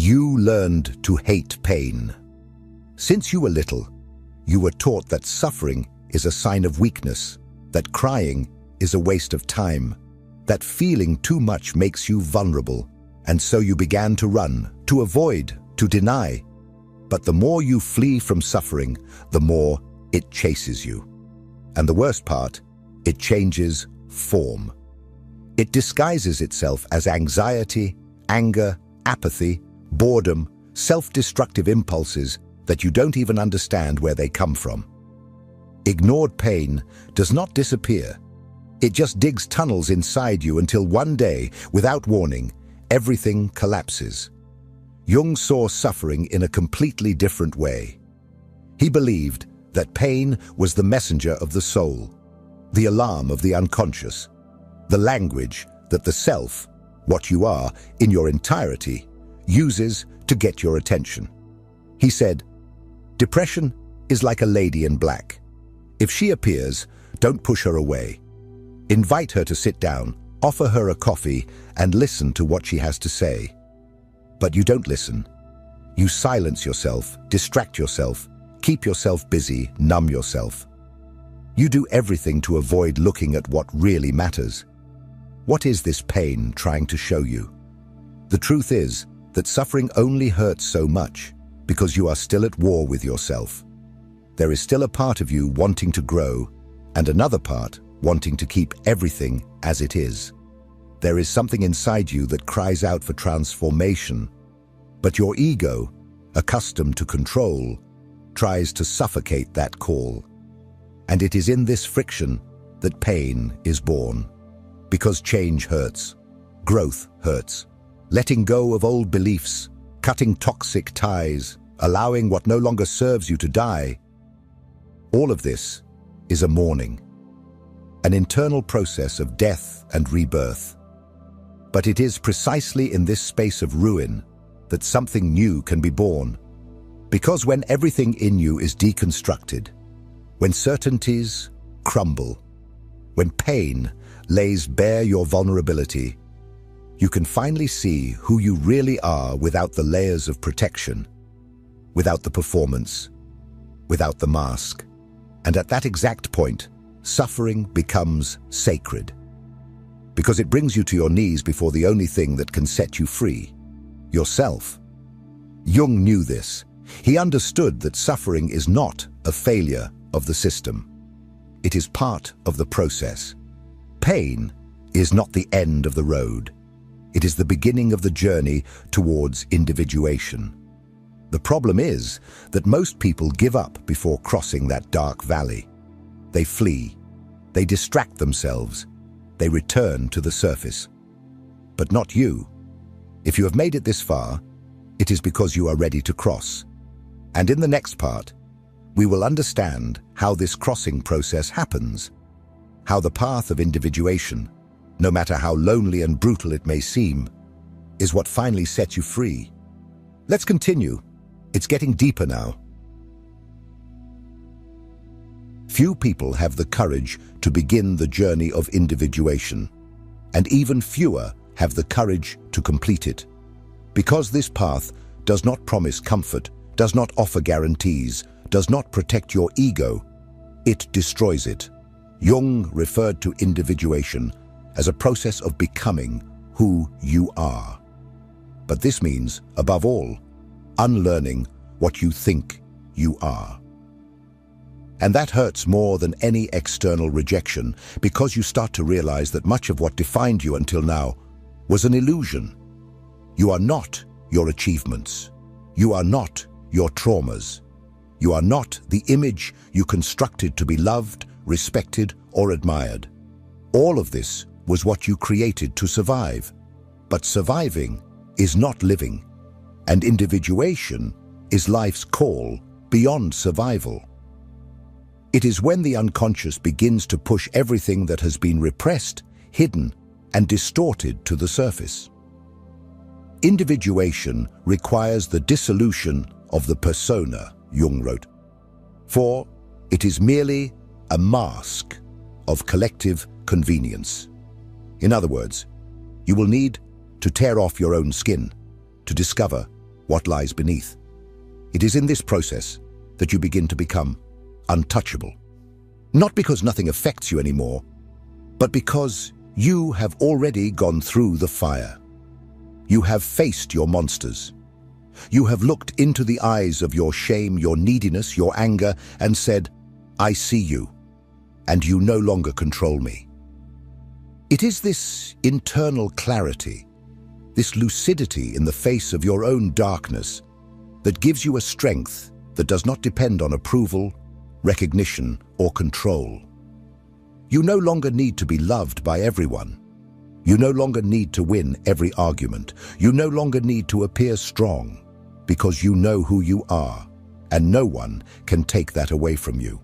You learned to hate pain. Since you were little, you were taught that suffering is a sign of weakness, that crying is a waste of time, that feeling too much makes you vulnerable, and so you began to run, to avoid, to deny. But the more you flee from suffering, the more it chases you. And the worst part, it changes form. It disguises itself as anxiety, anger, apathy, boredom, self-destructive impulses that you don't even understand where they come from. Ignored pain does not disappear. It just digs tunnels inside you until one day, without warning, everything collapses. Jung saw suffering in a completely different way. He believed that pain was the messenger of the soul, the alarm of the unconscious, the language that the self, what you are in your entirety, uses to get your attention. He said, "Depression is like a lady in black. If she appears, don't push her away. Invite her to sit down, offer her a coffee, and listen to what she has to say. But you don't listen. You silence yourself, distract yourself, keep yourself busy, numb yourself. You do everything to avoid looking at what really matters. What is this pain trying to show you? The truth is that suffering only hurts so much because you are still at war with yourself. There is still a part of you wanting to grow and another part wanting to keep everything as it is. There is something inside you that cries out for transformation, but your ego, accustomed to control, tries to suffocate that call. And it is in this friction that pain is born. Because change hurts, growth hurts, letting go of old beliefs, cutting toxic ties, allowing what no longer serves you to die. All of this is a mourning, an internal process of death and rebirth. But it is precisely in this space of ruin that something new can be born. Because when everything in you is deconstructed, when certainties crumble, when pain lays bare your vulnerability, you can finally see who you really are without the layers of protection, without the performance, without the mask. And at that exact point, suffering becomes sacred. Because it brings you to your knees before the only thing that can set you free, yourself. Jung knew this. He understood that suffering is not a failure of the system. It is part of the process. Pain is not the end of the road. It is the beginning of the journey towards individuation. The problem is that most people give up before crossing that dark valley. They flee. They distract themselves. They return to the surface. But not you. If you have made it this far, it is because you are ready to cross. And in the next part, we will understand how this crossing process happens, how the path of individuation, no matter how lonely and brutal it may seem, is what finally sets you free. Let's continue. It's getting deeper now. Few people have the courage to begin the journey of individuation, and even fewer have the courage to complete it. Because this path does not promise comfort, does not offer guarantees, does not protect your ego, it destroys it. Jung referred to individuation as a process of becoming who you are. But this means, above all, unlearning what you think you are. And that hurts more than any external rejection, because you start to realize that much of what defined you until now was an illusion. You are not your achievements. You are not your traumas. You are not the image you constructed to be loved, respected, or admired. All of this was what you created to survive. But surviving is not living, and individuation is life's call beyond survival. It is when the unconscious begins to push everything that has been repressed, hidden, and distorted to the surface. Individuation requires the dissolution of the persona, Jung wrote, for it is merely a mask of collective convenience. In other words, you will need to tear off your own skin to discover what lies beneath. It is in this process that you begin to become untouchable. Not because nothing affects you anymore, but because you have already gone through the fire. You have faced your monsters. You have looked into the eyes of your shame, your neediness, your anger, and said, "I see you, and you no longer control me." It is this internal clarity, this lucidity in the face of your own darkness, that gives you a strength that does not depend on approval, recognition, or control. You no longer need to be loved by everyone. You no longer need to win every argument. You no longer need to appear strong, because you know who you are, and no one can take that away from you.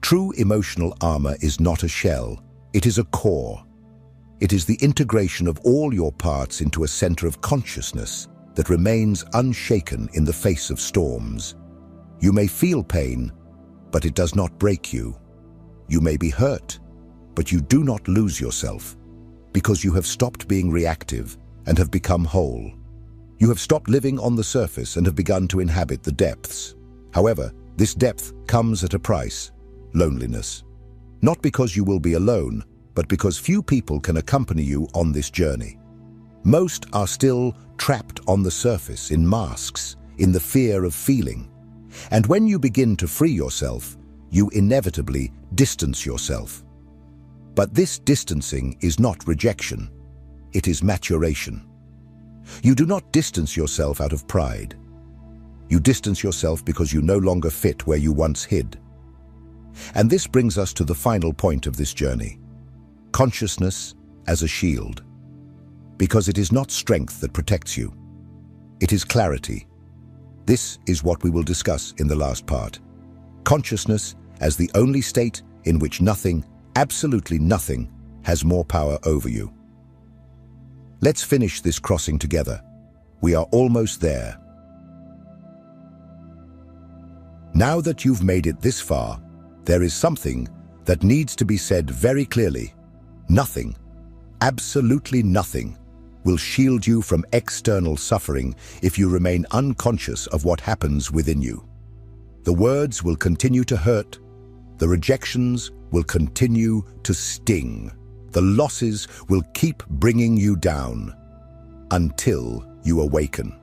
True emotional armor is not a shell, it is a core. It is the integration of all your parts into a center of consciousness that remains unshaken in the face of storms. You may feel pain, but it does not break you. You may be hurt, but you do not lose yourself, because you have stopped being reactive and have become whole. You have stopped living on the surface and have begun to inhabit the depths. However, this depth comes at a price: loneliness. Not because you will be alone, but because few people can accompany you on this journey. Most are still trapped on the surface, in masks, in the fear of feeling. And when you begin to free yourself, you inevitably distance yourself. But this distancing is not rejection, it is maturation. You do not distance yourself out of pride. You distance yourself because you no longer fit where you once hid. And this brings us to the final point of this journey: consciousness as a shield. Because it is not strength that protects you, it is clarity. This is what we will discuss in the last part. Consciousness as the only state in which nothing, absolutely nothing, has more power over you. Let's finish this crossing together. We are almost there. Now that you've made it this far, there is something that needs to be said very clearly. Nothing, absolutely nothing, will shield you from external suffering if you remain unconscious of what happens within you. The words will continue to hurt, the rejections will continue to sting, the losses will keep bringing you down, until you awaken.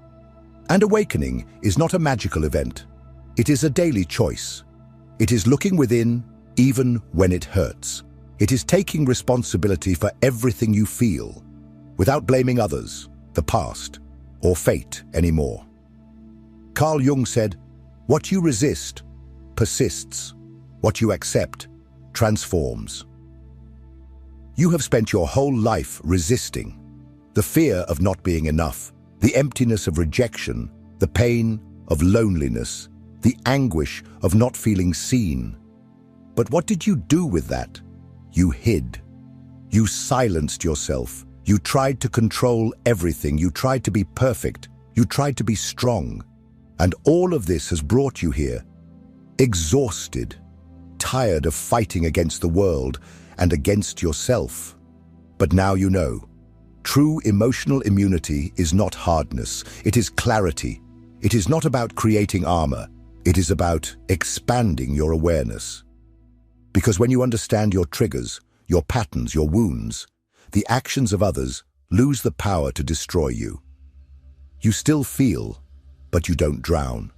And awakening is not a magical event. It is a daily choice. It is looking within, even when it hurts. It is taking responsibility for everything you feel, without blaming others, the past, or fate anymore. Carl Jung said, "What you resist persists. What you accept transforms." You have spent your whole life resisting. The fear of not being enough, the emptiness of rejection, the pain of loneliness, the anguish of not feeling seen. But what did you do with that? You hid. You silenced yourself. You tried to control everything. You tried to be perfect. You tried to be strong. And all of this has brought you here, exhausted, tired of fighting against the world and against yourself. But now you know. True emotional immunity is not hardness. It is clarity. It is not about creating armor. It is about expanding your awareness. Because when you understand your triggers, your patterns, your wounds, the actions of others lose the power to destroy you. You still feel, but you don't drown.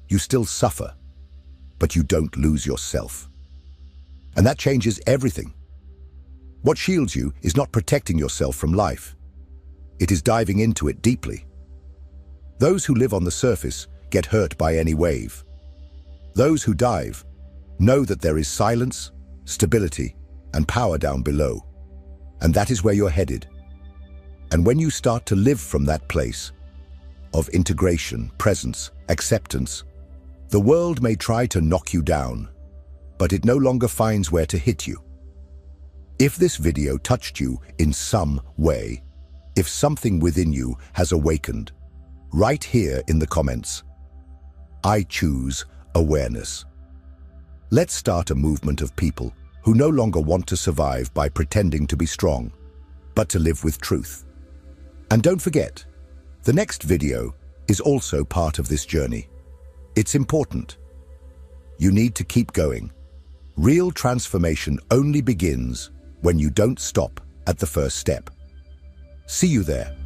You still suffer, but you don't lose yourself. And that changes everything. What shields you is not protecting yourself from life. It is diving into it deeply. Those who live on the surface get hurt by any wave. Those who dive know that there is silence, stability, and power down below. And that is where you're headed. And when you start to live from that place of integration, presence, acceptance, the world may try to knock you down, but it no longer finds where to hit you. If this video touched you in some way, if something within you has awakened, write here in the comments, "I choose awareness." Let's start a movement of people who no longer want to survive by pretending to be strong, but to live with truth. And don't forget, The next video is also part of this journey. It's important. You need to keep going. Real transformation only begins when you don't stop at the first step. See you there.